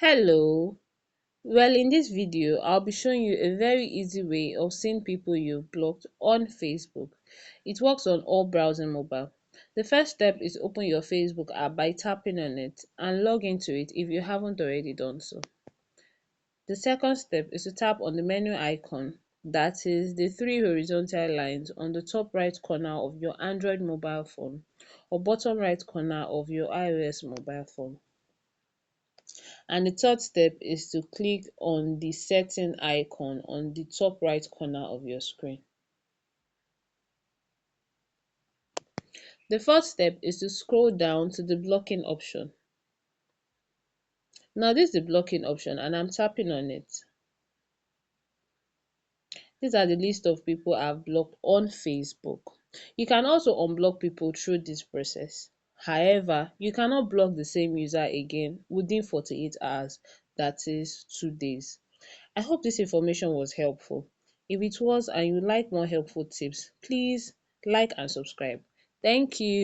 Hello. Well, in this video, I'll be showing you a very easy way of seeing people you've blocked on Facebook. It works on all browsing mobile. The first step is open your Facebook app by tapping on it and log into it if you haven't already done so. The second step is to tap on the menu icon, that is the three horizontal lines on the top right corner of your Android mobile phone or bottom right corner of your iOS mobile phone. And the third step is to click on the setting icon on the top right corner of your screen. The fourth step is to scroll down to the blocking option. Now this is the blocking option and I'm tapping on it. These are the list of people I've blocked on Facebook. You can also unblock people through this process. However, you cannot block the same user again within 48 hours, that is 2 days. I hope this information was helpful. If it was and you like more helpful tips, please like and subscribe. Thank you.